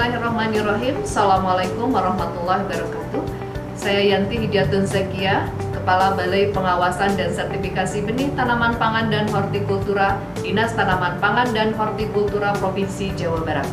Bismillahirrahmanirrahim. Assalamualaikum warahmatullahi wabarakatuh. Saya Yanti Hidyatun Zakia, Kepala Balai Pengawasan dan Sertifikasi Benih Tanaman Pangan dan Hortikultura, Dinas Tanaman Pangan dan Hortikultura Provinsi Jawa Barat.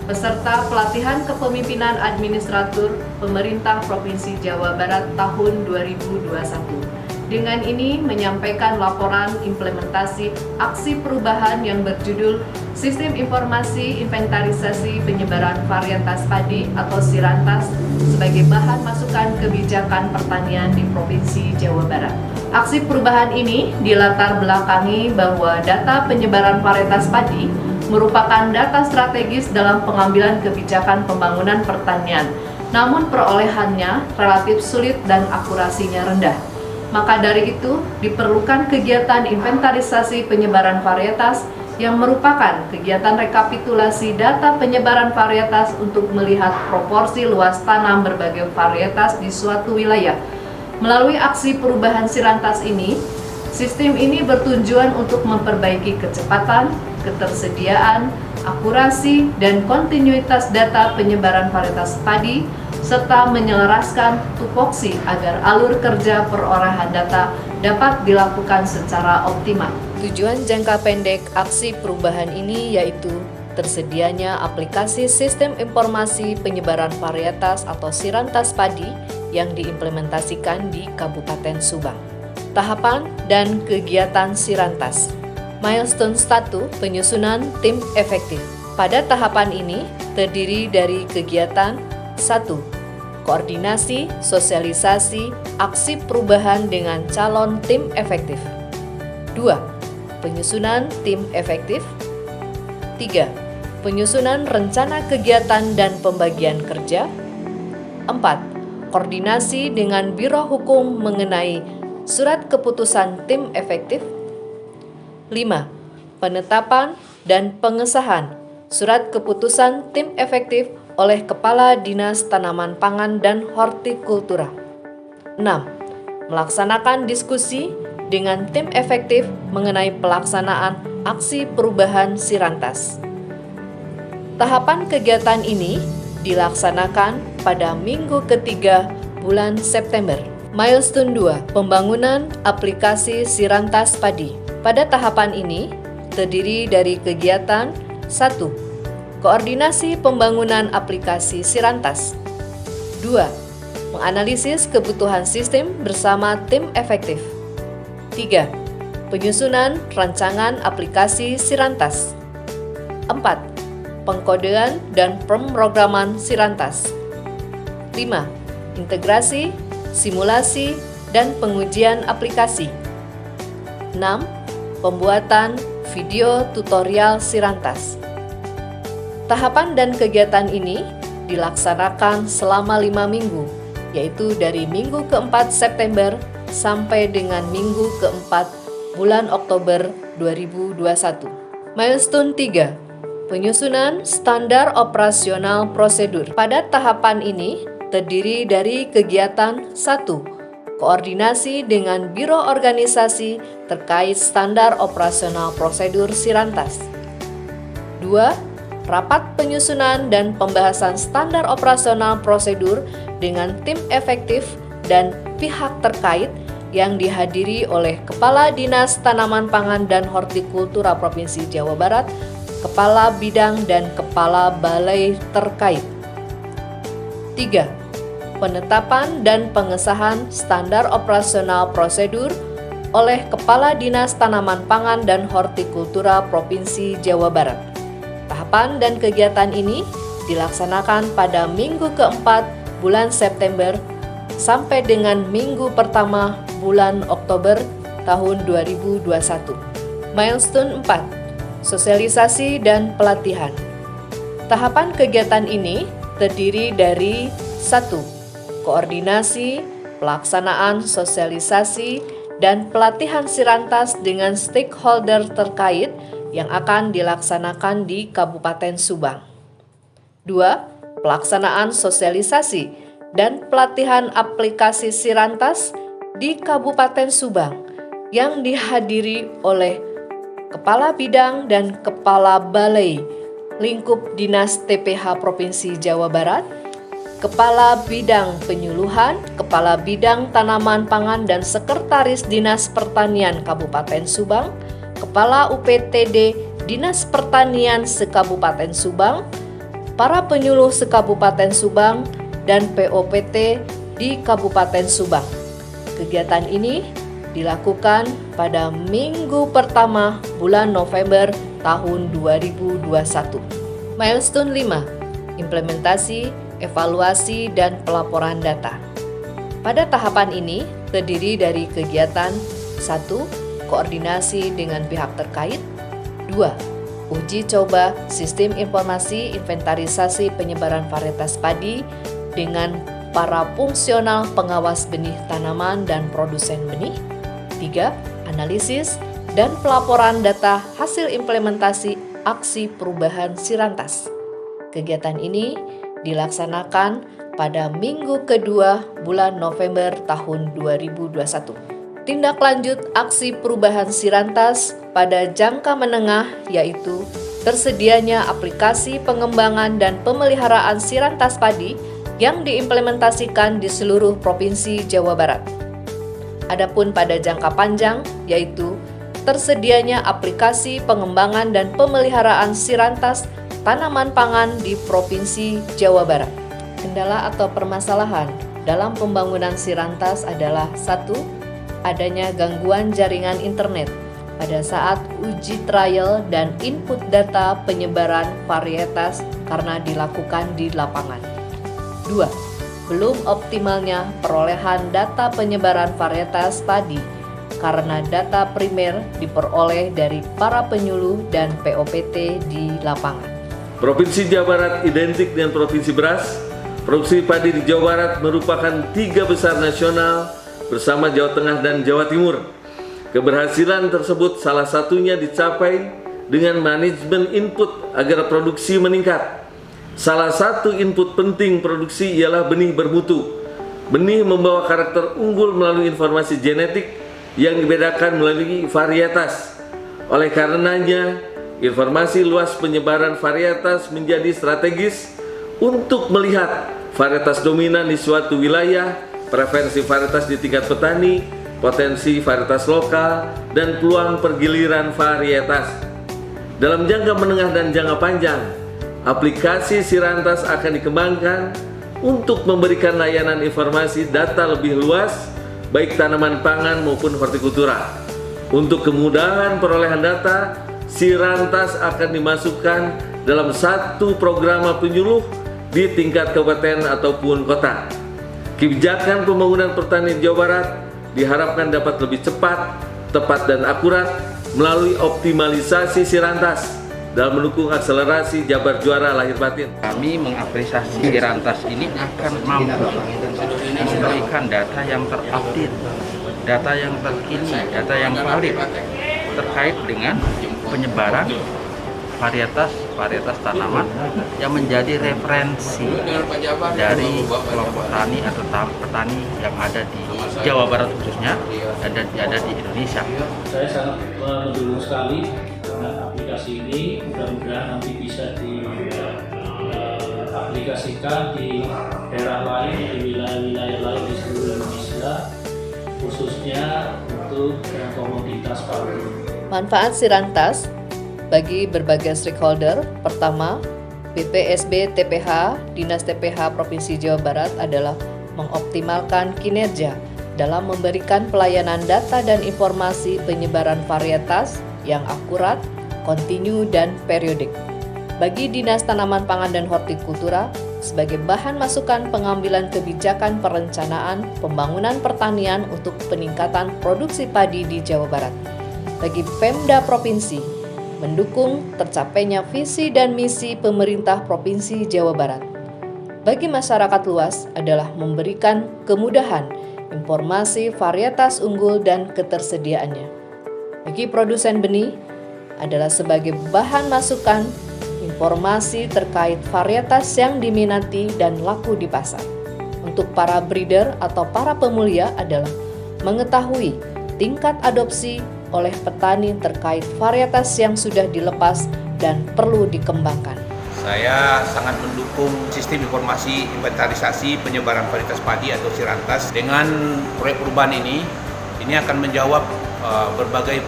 Peserta pelatihan kepemimpinan administratur Pemerintah Provinsi Jawa Barat tahun 2021. Dengan ini menyampaikan laporan implementasi aksi perubahan yang berjudul Sistem Informasi Inventarisasi Penyebaran Varietas Padi atau Sirantas sebagai bahan masukan kebijakan pertanian di Provinsi Jawa Barat. Aksi perubahan ini dilatar belakangi bahwa data penyebaran varietas padi merupakan data strategis dalam pengambilan kebijakan pembangunan pertanian, namun perolehannya relatif sulit dan akurasinya rendah. Maka dari itu, diperlukan kegiatan inventarisasi penyebaran varietas yang merupakan kegiatan rekapitulasi data penyebaran varietas untuk melihat proporsi luas tanam berbagai varietas di suatu wilayah. Melalui aksi perubahan Sirantas ini, sistem ini bertujuan untuk memperbaiki kecepatan, ketersediaan, akurasi, dan kontinuitas data penyebaran varietas padi, serta menyelaraskan tupoksi agar alur kerja perolehan data dapat dilakukan secara optimal. Tujuan jangka pendek aksi perubahan ini yaitu tersedianya aplikasi Sistem Informasi Penyebaran Varietas atau Sirantas Padi yang diimplementasikan di Kabupaten Subang. Tahapan dan kegiatan Sirantas. Milestone 1, penyusunan tim efektif. Pada tahapan ini terdiri dari kegiatan 1. Koordinasi, sosialisasi, aksi perubahan dengan calon tim efektif. 2. Penyusunan tim efektif. 3. Penyusunan rencana kegiatan dan pembagian kerja. 4. Koordinasi dengan Biro Hukum mengenai surat keputusan tim efektif. 5. Penetapan dan pengesahan surat keputusan tim efektif oleh Kepala Dinas Tanaman Pangan dan Hortikultura. 6. Melaksanakan diskusi dengan tim efektif mengenai pelaksanaan aksi perubahan Sirantas. Tahapan kegiatan ini dilaksanakan pada minggu ketiga bulan September. Milestone 2, pembangunan aplikasi Sirantas Padi. Pada tahapan ini terdiri dari kegiatan 1. Koordinasi pembangunan aplikasi Sirantas. 2. Menganalisis kebutuhan sistem bersama tim efektif. 3. Penyusunan rancangan aplikasi Sirantas. 4. Pengkodean dan pemrograman Sirantas. 5. Integrasi, simulasi, dan pengujian aplikasi. 6. Pembuatan video tutorial Sirantas. Tahapan dan kegiatan ini dilaksanakan selama 5 minggu, yaitu dari minggu keempat September sampai dengan minggu keempat bulan Oktober 2021. Milestone 3, penyusunan standar operasional prosedur. Pada tahapan ini terdiri dari kegiatan 1. Koordinasi dengan Biro Organisasi terkait standar operasional prosedur Sirantas. 2. Rapat penyusunan dan pembahasan standar operasional prosedur dengan tim efektif dan pihak terkait yang dihadiri oleh Kepala Dinas Tanaman Pangan dan Hortikultura Provinsi Jawa Barat, Kepala Bidang dan Kepala Balai terkait. 3. Penetapan dan pengesahan standar operasional prosedur oleh Kepala Dinas Tanaman Pangan dan Hortikultura Provinsi Jawa Barat. Tahapan dan kegiatan ini dilaksanakan pada minggu keempat bulan September sampai dengan minggu pertama bulan Oktober tahun 2021. Milestone 4, sosialisasi dan pelatihan. Tahapan kegiatan ini terdiri dari 1. Koordinasi, pelaksanaan sosialisasi, dan pelatihan Sirantas dengan stakeholder terkait yang akan dilaksanakan di Kabupaten Subang. 2. Pelaksanaan sosialisasi dan pelatihan aplikasi Sirantas di Kabupaten Subang yang dihadiri oleh Kepala Bidang dan Kepala Balai lingkup Dinas TPH Provinsi Jawa Barat, Kepala Bidang Penyuluhan, Kepala Bidang Tanaman Pangan dan Sekretaris Dinas Pertanian Kabupaten Subang, Kepala UPTD Dinas Pertanian Sekabupaten Subang, para penyuluh Sekabupaten Subang, dan POPT di Kabupaten Subang. Kegiatan ini dilakukan pada minggu pertama bulan November tahun 2021. Milestone 5, implementasi, evaluasi, dan pelaporan data. Pada tahapan ini terdiri dari kegiatan 1. Koordinasi dengan pihak terkait, 2. Uji coba sistem informasi inventarisasi penyebaran varietas padi dengan para fungsional pengawas benih tanaman dan produsen benih, 3. Analisis dan pelaporan data hasil implementasi aksi perubahan Sirantas. Kegiatan ini dilaksanakan pada minggu kedua bulan November tahun 2021. Tindak lanjut aksi perubahan Sirantas pada jangka menengah yaitu tersedianya aplikasi pengembangan dan pemeliharaan Sirantas padi yang diimplementasikan di seluruh Provinsi Jawa Barat. Adapun pada jangka panjang yaitu tersedianya aplikasi pengembangan dan pemeliharaan Sirantas tanaman pangan di Provinsi Jawa Barat. Kendala atau permasalahan dalam pembangunan Sirantas adalah 1. Adanya gangguan jaringan internet pada saat uji trial dan input data penyebaran varietas karena dilakukan di lapangan. 2. Belum optimalnya perolehan data penyebaran varietas padi karena data primer diperoleh dari para penyuluh dan POPT di lapangan. Provinsi Jawa Barat identik dengan provinsi beras. Produksi padi di Jawa Barat merupakan 3 besar nasional bersama Jawa Tengah dan Jawa Timur. Keberhasilan tersebut salah satunya dicapai dengan manajemen input agar produksi meningkat. Salah satu input penting produksi ialah benih bermutu. Benih membawa karakter unggul melalui informasi genetik yang dibedakan melalui varietas. Oleh karenanya, informasi luas penyebaran varietas menjadi strategis untuk melihat varietas dominan di suatu wilayah, preferensi varietas di tingkat petani, potensi varietas lokal, dan peluang pergiliran varietas. Dalam jangka menengah dan jangka panjang, aplikasi Sirantas akan dikembangkan untuk memberikan layanan informasi data lebih luas, baik tanaman pangan maupun hortikultura. Untuk kemudahan perolehan data, Sirantas akan dimasukkan dalam satu program penyuluh di tingkat kabupaten ataupun kota. Kebijakan pembangunan pertanian Jawa Barat diharapkan dapat lebih cepat, tepat, dan akurat melalui optimalisasi Sirantas dalam mendukung akselerasi Jabar Juara lahir batin. Kami mengapresiasi Sirantas ini akan mampu memberikan data yang terupdate, data yang terkini, data yang valid terkait dengan penyebaran varietas tanaman yang menjadi referensi dari kelompok tani atau petani yang ada di Jawa Barat khususnya dan ada di Indonesia. Saya sangat mendukung sekali dengan aplikasi ini. Mudah-mudahan nanti bisa diaplikasikan di daerah lain, di wilayah-wilayah lain di seluruh Indonesia, khususnya untuk komoditas padi. Manfaat Sirantas bagi berbagai stakeholder. Pertama, BPSB TPH, Dinas TPH Provinsi Jawa Barat adalah mengoptimalkan kinerja dalam memberikan pelayanan data dan informasi penyebaran varietas yang akurat, kontinu, dan periodik. Bagi Dinas Tanaman Pangan dan Hortikultura, sebagai bahan masukan pengambilan kebijakan perencanaan pembangunan pertanian untuk peningkatan produksi padi di Jawa Barat. Bagi Pemda Provinsi, mendukung tercapainya visi dan misi pemerintah Provinsi Jawa Barat. Bagi masyarakat luas adalah memberikan kemudahan informasi varietas unggul dan ketersediaannya. Bagi produsen benih adalah sebagai bahan masukan informasi terkait varietas yang diminati dan laku di pasar. Untuk para breeder atau para pemulia adalah mengetahui tingkat adopsi oleh petani terkait varietas yang sudah dilepas dan perlu dikembangkan. Saya sangat mendukung sistem informasi inventarisasi penyebaran varietas padi atau Sirantas. Dengan proyek perubahan ini akan menjawab berbagai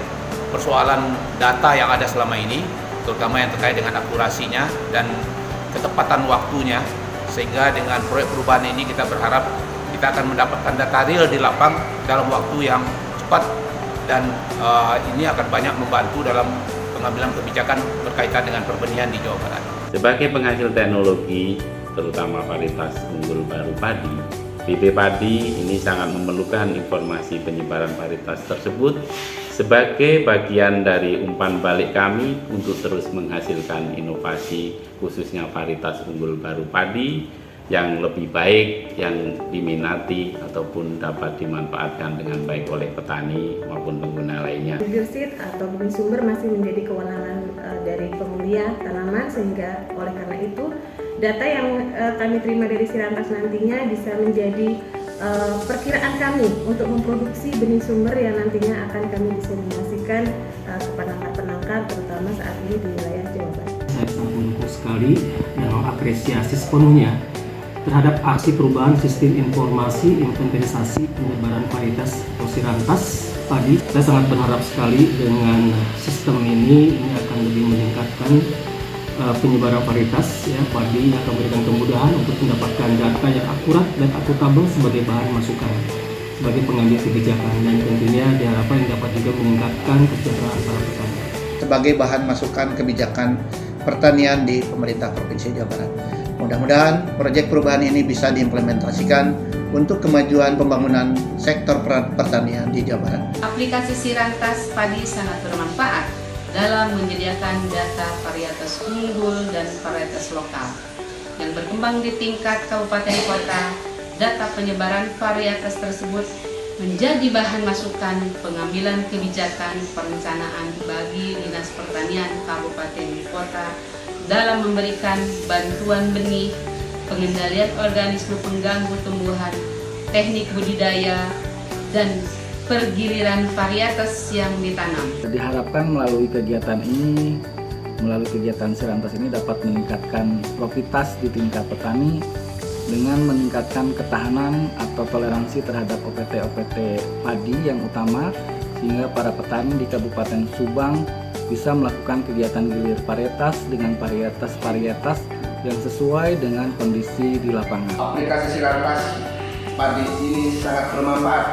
persoalan data yang ada selama ini, terutama yang terkait dengan akurasinya dan ketepatan waktunya. Sehingga dengan proyek perubahan ini kita berharap kita akan mendapatkan data real di lapang dalam waktu yang cepat, dan ini akan banyak membantu dalam pengambilan kebijakan berkaitan dengan perbenihan di Jawa Barat. Sebagai penghasil teknologi, terutama varietas unggul baru padi, BP Padi ini sangat memerlukan informasi penyebaran varietas tersebut sebagai bagian dari umpan balik kami untuk terus menghasilkan inovasi, khususnya varietas unggul baru padi yang lebih baik, yang diminati ataupun dapat dimanfaatkan dengan baik oleh petani maupun pengguna lainnya. Biosit atau bumi sumber masih menjadi kewenangan dari pemulia tanaman, sehingga oleh karena itu data yang kami terima dari Sirantas nantinya bisa menjadi perkiraan kami untuk memproduksi benih sumber yang nantinya akan kami diseminasikan kepada penangkar, terutama saat ini di wilayah Jawa Barat. Saya sangat mendukung sekali dan mengapresiasi sepenuhnya terhadap aksi perubahan sistem informasi inventarisasi penyebaran varietas atau Sirantas padi. Saya sangat berharap sekali dengan sistem ini akan lebih meningkatkan penyebaran varietas padi yang akan memberikan kemudahan untuk mendapatkan data yang akurat dan akuntabel sebagai bahan masukan sebagai pengambil kebijakan, dan tentunya diharapkan dapat juga meningkatkan kesejahteraan para petani. Sebagai bahan masukan kebijakan pertanian di pemerintah Provinsi Jawa Barat. Mudah-mudahan proyek perubahan ini bisa diimplementasikan untuk kemajuan pembangunan sektor pertanian di Jawa Barat. Aplikasi Sirantas Padi sangat bermanfaat dalam menyediakan data varietas unggul dan varietas lokal yang berkembang di tingkat kabupaten kota. Data penyebaran varietas tersebut menjadi bahan masukan pengambilan kebijakan perencanaan bagi Dinas Pertanian Kabupaten Kota dalam memberikan bantuan benih, pengendalian organisme pengganggu tumbuhan, teknik budidaya, dan pergiliran varietas yang ditanam. Diharapkan melalui kegiatan ini, melalui kegiatan Sirantas ini dapat meningkatkan profitabilitas di tingkat petani dengan meningkatkan ketahanan atau toleransi terhadap OPT padi yang utama, sehingga para petani di Kabupaten Subang bisa melakukan kegiatan gilir varietas dengan varietas yang sesuai dengan kondisi di lapangan. Aplikasi Sirantas padi ini sangat bermanfaat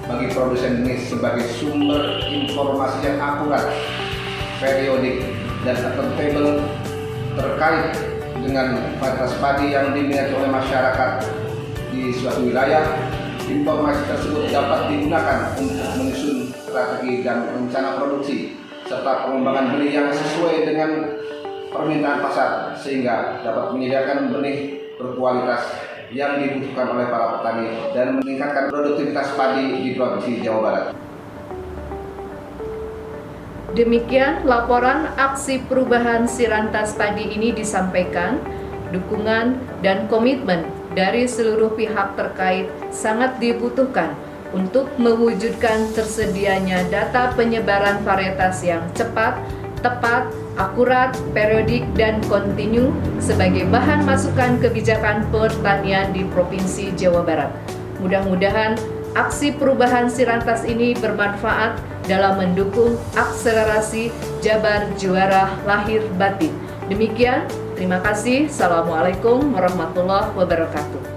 bagi produsen benih sebagai sumber informasi yang akurat, periodik, dan akuntabel terkait dengan varietas padi yang diminati oleh masyarakat di suatu wilayah. Informasi tersebut dapat digunakan untuk menyusun strategi dan rencana produksi serta pengembangan benih yang sesuai dengan permintaan pasar, sehingga dapat menyediakan benih berkualitas yang dibutuhkan oleh para petani dan meningkatkan produktivitas padi di Provinsi Jawa Barat. Demikian laporan aksi perubahan Sirantas Padi ini disampaikan. Dukungan dan komitmen dari seluruh pihak terkait sangat dibutuhkan untuk mewujudkan tersedianya data penyebaran varietas yang cepat, tepat, akurat, periodik, dan kontinu sebagai bahan masukan kebijakan pertanian di Provinsi Jawa Barat. Mudah-mudahan aksi perubahan Sirantas ini bermanfaat dalam mendukung akselerasi Jabar Juara Lahir Batin. Demikian, terima kasih. Assalamualaikum warahmatullahi wabarakatuh.